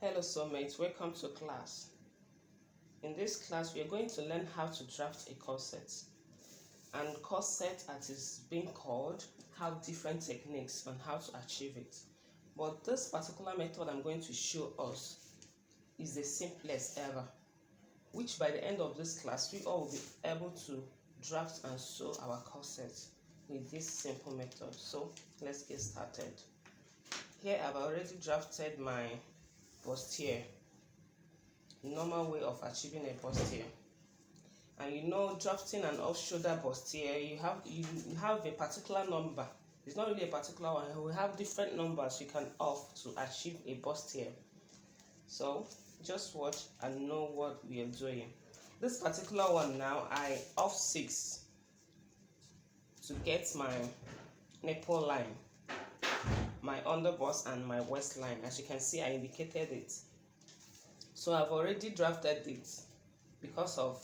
Hello soulmates, welcome to class. In this class we are going to learn how to draft a corset. And corset, as it's being called, have different techniques on how to achieve it. But this particular method I'm going to show us is the simplest ever, which by the end of this class we all will be able to draft and sew our corset with this simple method. So let's get started. Here I've already drafted my bustier, normal way of achieving a bustier. And you know, drafting an off-shoulder bustier, you have a particular number. It's not really a particular one. We have different numbers you can off to achieve a bustier. So just watch and know what we are doing. This particular one now, I off 6 to get my nipple line, my underbust and my waistline. As you can see, I indicated it. So I've already drafted it. Because of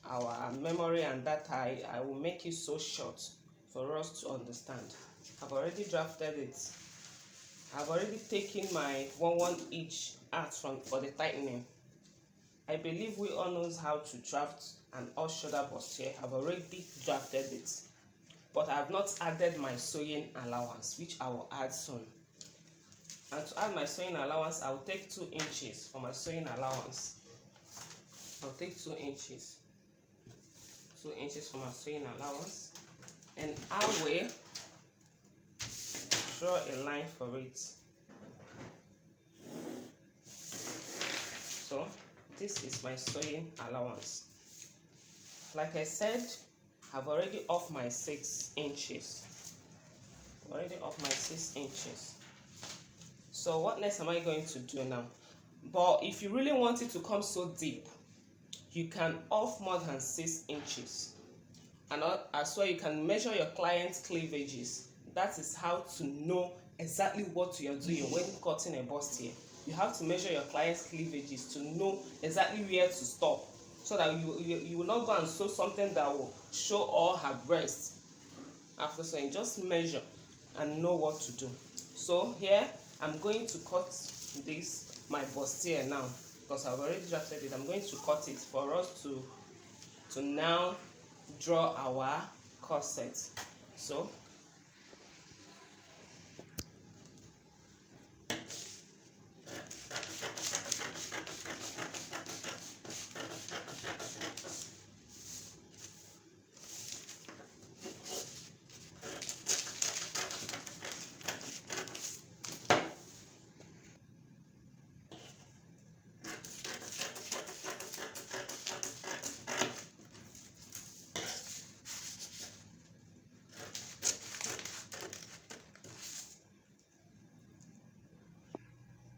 our memory and data, I will make it so short for us to understand. I've already drafted it. I've already taken my 1 each out for the tightening. I believe we all knows how to draft an off-shoulder bustier. I've already drafted it, but I have not added my sewing allowance, which I will add soon. And to add my sewing allowance, I will take 2 inches for my sewing allowance. I'll take 2 inches. 2 inches for my sewing allowance. And I will draw a line for it. So this is my sewing allowance. Like I said, I've already off my 6 inches. Already off my 6 inches. So what next am I going to do now? But if you really want it to come so deep, you can off more than 6 inches. And as well, you can measure your client's cleavages. That is how to know exactly what you are doing when cutting a bustier. You have to measure your client's cleavages to know exactly where to stop, so that you will not go and sew something that will show all her breasts. After sewing, just measure and know what to do. So here I'm going to cut this, my bustier now, because I've already drafted it. I'm going to cut it for us to now draw our corset.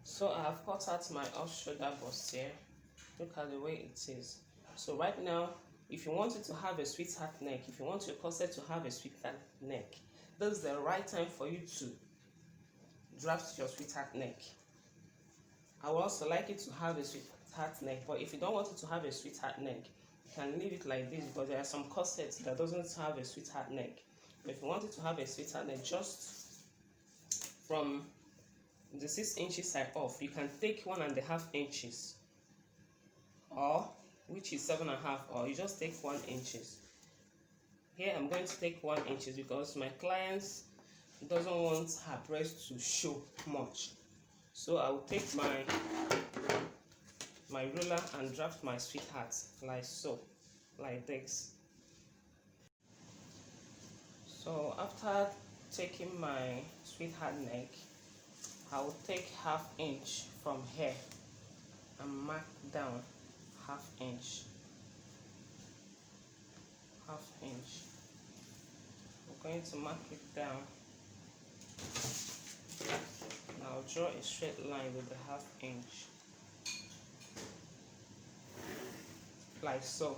So I have cut out my off-shoulder bustier. Look at the way it is. So right now, if you want it to have a sweetheart neck, if you want your corset to have a sweetheart neck, this is the right time for you to draft your sweetheart neck. I would also like it to have a sweetheart neck, but if you don't want it to have a sweetheart neck, you can leave it like this, because there are some corsets that doesn't have a sweetheart neck. But if you want it to have a sweetheart neck, just from the 6 inches I off, you can take 1.5 inches, or which is 7.5, or you just take 1 inches. Here I'm going to take 1 inches because my clients doesn't want her breast to show much. So I will take my ruler and draft my sweetheart like so, like this. So after taking my sweetheart neck, I will take 1/2 inch from here and mark down 1/2 inch. 1/2 inch. We're going to mark it down. And I'll draw a straight line with the 1/2 inch, like so.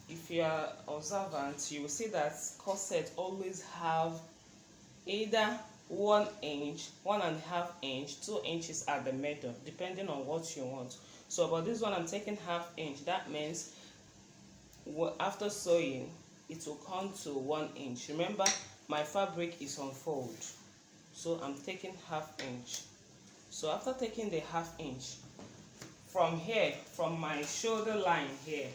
If you are observant, you will see that corsets always have either 1 inch, 1.5 inch, 2 inches at the middle, depending on what you want. So about this one, I'm taking 1/2 inch. That means after sewing, it will come to 1 inch. Remember, my fabric is on fold, so I'm taking 1/2 inch. So after taking the 1/2 inch from here, from my shoulder line here,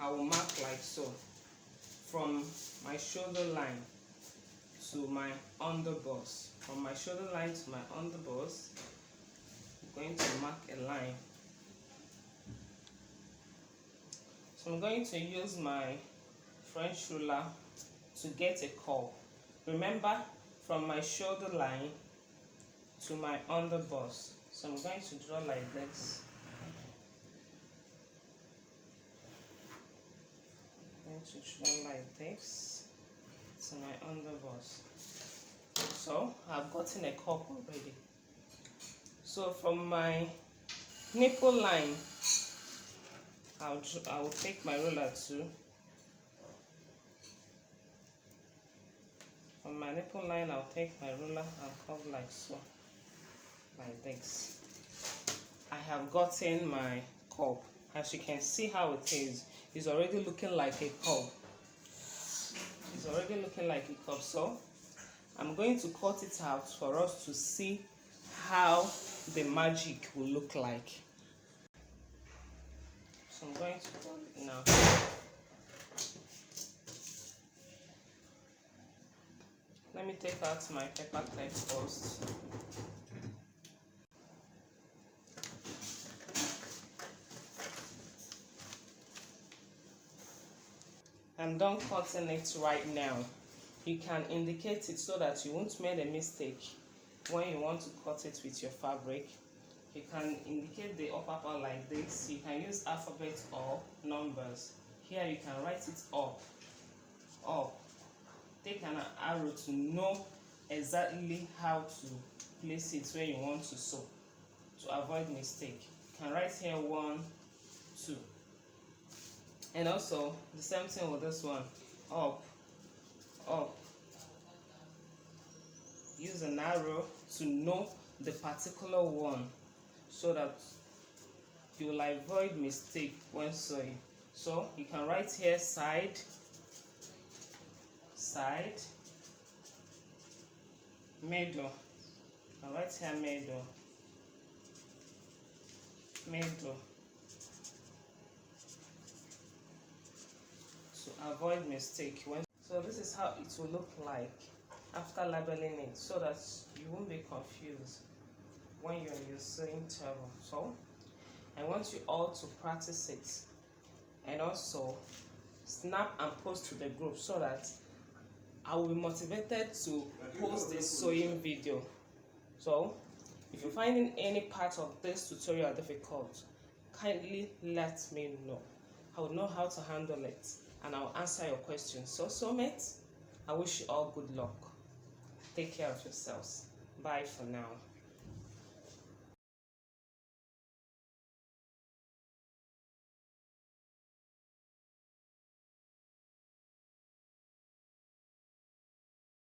I will mark like so, from my shoulder line to my underbust. From my shoulder line to my underbust, I'm going to mark a line. So I'm going to use my French ruler to get a curve. Remember, from my shoulder line to my underbust. So I'm going to draw like this. I'm going to draw like this to my underbust. So I've gotten a curve already. So from my nipple line, I will take my ruler too. From my nipple line, I'll take my ruler and curve like so, like this. I have gotten my curve. As you can see how it is, it's already looking like a curve. It's already looking like a curve. So I'm going to cut it out for us to see how the magic will look like. So I'm going to cut it now. Let me take out my paper clip first. I'm done cutting it right now. You can indicate it so that you won't make a mistake when you want to cut it with your fabric. You can indicate the upper part like this. You can use alphabet or numbers. Here you can write it up. Take an arrow to know exactly how to place it where you want to sew, to avoid mistake. You can write here 1, 2. And also the same thing with this one. Up. Use an arrow to know the particular one so that you will avoid mistake when sewing. So you can write here side, middle. I'll write here middle, to avoid mistake. So this is how it will look like after labeling it, so that you won't be confused when you're in your sewing table. So I want you all to practice it, and also snap and post to the group so that I will be motivated to post this sewing video. So if you're finding any part of this tutorial difficult, kindly let me know. I will know how to handle it and I'll answer your questions. So soulmates, I wish you all good luck. Take care of yourselves. Bye for now.